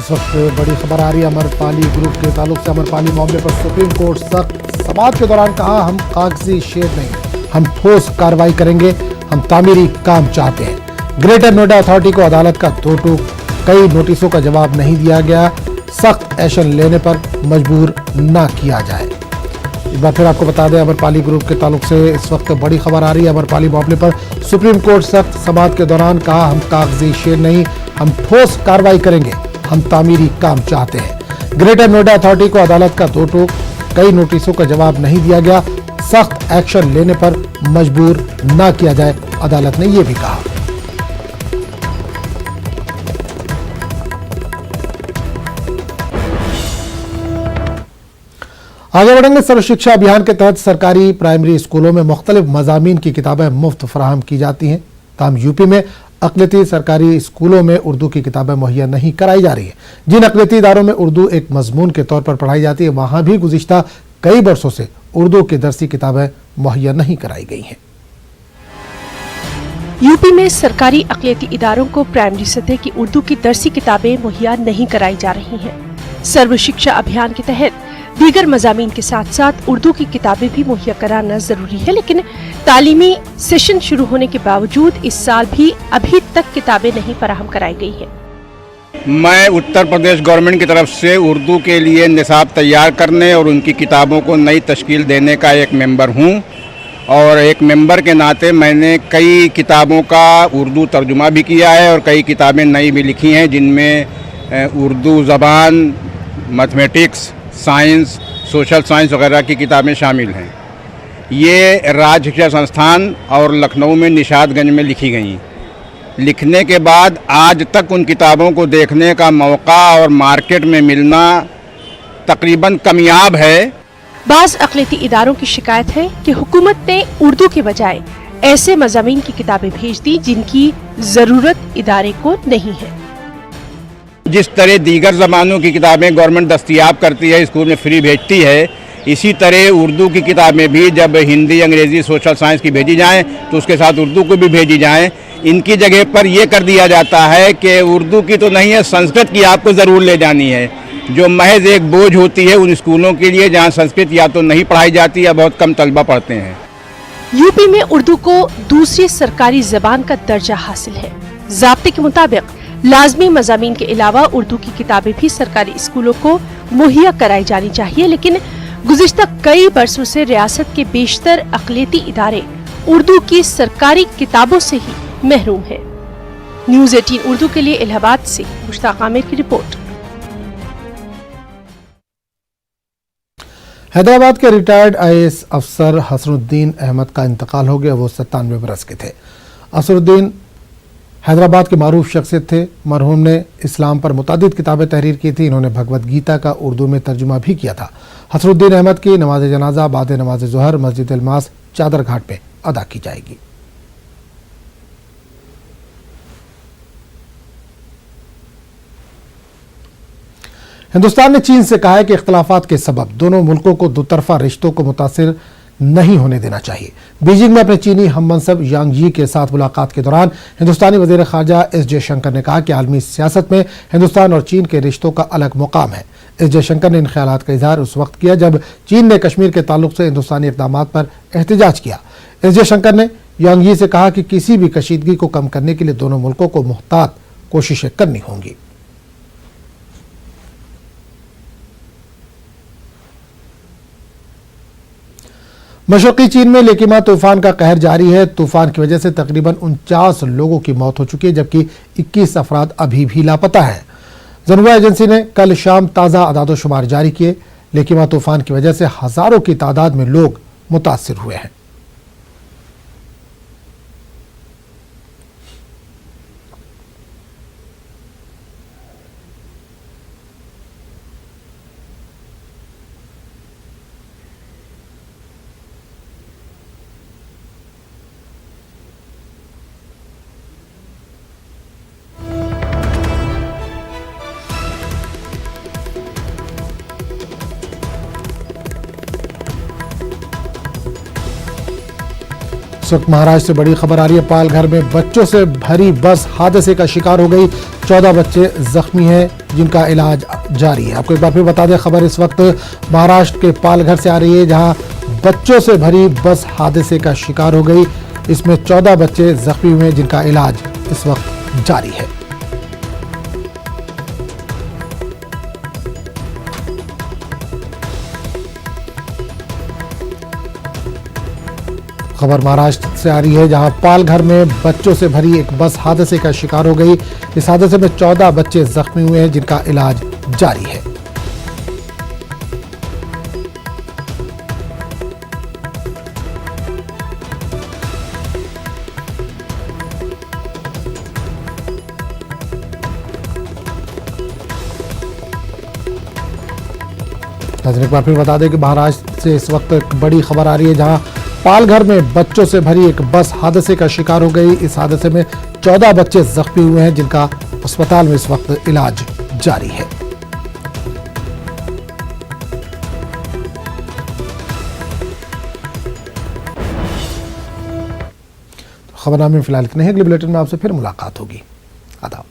इस वक्त बड़ी खबर आ रही है अमरपाली ग्रुप के ताल्लुक से। अमरपाली मामले पर सुप्रीम कोर्ट सख्त समाअत के दौरान कहा, हम कागजी शेर नहीं, हम ठोस कार्रवाई करेंगे, हम तामीरी काम चाहते हैं। ग्रेटर नोएडा अथॉरिटी को अदालत का दो टूक, कई नोटिसों का जवाब नहीं दिया गया, सख्त एक्शन लेने पर मजबूर न किया जाए। एक बार फिर आपको बता दें, अमरपाली ग्रुप के ताल्लुक से इस वक्त बड़ी खबर आ रही है। अमरपाली मामले पर सुप्रीम कोर्ट सख्त समाअत के दौरान कहा, हम कागजी शेर नहीं, हम ठोस कार्रवाई करेंगे, हम तामीरी काम चाहते हैं। ग्रेटर नोएडा अथॉरिटी को अदालत का दो टूक, कई नोटिसों का जवाब नहीं दिया गया, सख्त एक्शन लेने पर मजबूर न किया जाए, अदालत ने यह भी कहा। आगे बढ़ेंगे। सर्व शिक्षा अभियान के तहत सरकारी प्राइमरी स्कूलों में मुख्तलिफ मज़ामीन की किताबें मुफ्त फराहम की जाती हैं। ताहम यूपी में अक़लियती सरकारी स्कूलों में उर्दू की किताबें मुहैया नहीं कराई जा रही है। जिन अक़लियती इदारों में उर्दू एक मजमून के तौर पर पढ़ाई जाती है, वहां भी गुज़िश्ता कई बरसों से उर्दू की दरसी किताबें मुहैया नहीं कराई गई हैं। यूपी में सरकारी अक़लियती इदारों को प्राइमरी सतह की उर्दू की दरसी किताबें मुहैया नहीं कराई जा रही हैं। सर्व शिक्षा अभियान के तहत दीगर मज़ामीन के साथ साथ उर्दू की किताबें भी मुहैया कराना जरूरी है, लेकिन तालीमी सेशन शुरू होने के बावजूद इस साल भी अभी तक किताबें नहीं फराहम कराई गई है। मैं उत्तर प्रदेश गवर्नमेंट की तरफ से उर्दू के लिए निसाब तैयार करने और उनकी किताबों को नई तश्कील देने का एक मेंबर हूं, और एक मेंबर के नाते मैंने कई किताबों का उर्दू तर्जुमा भी किया है और कई किताबें नई भी लिखी हैं, जिनमें उर्दू ज़बान, मैथमेटिक्स, साइंस, सोशल साइंस वगैरह की किताबें शामिल हैं। ये राज्य शिक्षा संस्थान और लखनऊ में निशातगंज में लिखी गई। लिखने के बाद आज तक उन किताबों को देखने का मौका और मार्केट में मिलना तकरीबन कमियाब है। बाज़ अक़लियती इदारों की शिकायत है कि हुकूमत ने उर्दू के बजाय ऐसे मज़ामीन की किताबें भेज दी जिनकी ज़रूरत इदारे को नहीं है। जिस तरह दीगर ज़बानों की किताबें गवर्नमेंट दस्तयाब करती है, स्कूल में फ्री भेजती है, इसी तरह उर्दू की किताबें भी जब हिंदी, अंग्रेज़ी, सोशल साइंस की भेजी जाएं तो उसके साथ उर्दू को भी भेजी जाएं। इनकी जगह पर यह कर दिया जाता है कि उर्दू की तो नहीं है, संस्कृत की आपको ज़रूर ले जानी है, जो महज एक बोझ होती है उन स्कूलों के लिए जहाँ संस्कृत या तो नहीं पढ़ाई जाती या बहुत कम तलबा पढ़ते हैं। यूपी में उर्दू को दूसरी सरकारी ज़बान का दर्जा हासिल है। ज़ाब्ते के मुताबिक लाजमी मज़ामीन के अलावा उर्दू की किताबें भी सरकारी स्कूलों को मुहैया कराई जानी चाहिए, लेकिन गुज़िश्ता कई बरसों से रियासत के बेशतर अक़लियती इदारे उर्दू की सरकारी किताबों से ही महरूम है। न्यूज़ 18 उर्दू के लिए इलाहाबाद से मुश्ताक आमिर की रिपोर्ट। हैदराबाद के रिटायर्ड IAS अफसर हसनुद्दीन अहमद का इंतकाल हो गया। वो 97 बरस के थे। हसनुद्दीन हैदराबाद के मारूफ शख्सियत थे। मरहूम ने इस्लाम पर मुतादिद किताबें तहरीर की थी। इन्होंने भगवत गीता का उर्दू में तर्जुमा भी किया था। हसनुद्दीन अहमद की नमाज जनाजा बाद नमाज ज़ोहर मस्जिद अल्मास चादर घाट पे अदा की जाएगी। हिंदुस्तान ने चीन से कहा है कि इख्तलाफात के सबब दोनों मुल्कों को दोतरफा रिश्तों को मुतासिर नहीं होने देना चाहिए। बीजिंग में अपने चीनी हममनसब यांग यी के साथ मुलाकात के दौरान हिंदुस्तानी वज़ीर ख़ारजा एस जयशंकर ने कहा कि आलमी सियासत में हिंदुस्तान और चीन के रिश्तों का अलग मुकाम है। एस जयशंकर ने इन ख्यालात का इजहार उस वक्त किया जब चीन ने कश्मीर के ताल्लुक से हिंदुस्तानी इक़दामात पर एहतजाज किया। एस जयशंकर ने यांग यी से कहा कि किसी भी कशीदगी को कम करने के लिए दोनों मुल्कों को मुहतात कोशिशें करनी होंगी। मशरक़ी चीन में लेकिमा तूफान का कहर जारी है। तूफान की वजह से तकरीबन 49 लोगों की मौत हो चुकी है, जबकि 21 अफराद अभी भी लापता हैं। ज़न्हुआ एजेंसी ने कल शाम ताज़ा अदाद-ओ-शुमार जारी किए। लेकिमा तूफान की वजह से हज़ारों की तादाद में लोग मुतासिर हुए हैं। इस वक्त महाराष्ट्र से बड़ी खबर आ रही है। पालघर में बच्चों से भरी बस हादसे का शिकार हो गई। 14 बच्चे जख्मी हैं। जिनका इलाज जारी है। आपको एक बार फिर बता दें, खबर इस वक्त महाराष्ट्र के पालघर से आ रही है, जहां बच्चों से भरी बस हादसे का शिकार हो गई। इसमें 14 बच्चे जख्मी हुए, जिनका इलाज इस वक्त जारी है। खबर महाराष्ट्र से आ रही है, जहां पालघर में बच्चों से भरी एक बस हादसे का शिकार हो गई। इस हादसे में 14 बच्चे जख्मी हुए हैं, जिनका इलाज जारी है। एक बार फिर बता दें कि महाराष्ट्र से इस वक्त एक बड़ी खबर आ रही है, जहां पालघर में बच्चों से भरी एक बस हादसे का शिकार हो गई। इस हादसे में 14 बच्चे जख्मी हुए हैं, जिनका अस्पताल में इस वक्त इलाज जारी है। खबरनामे में फिलहाल इतने हैं। अगले बुलेटिन में आपसे फिर मुलाकात होगी। आदाब।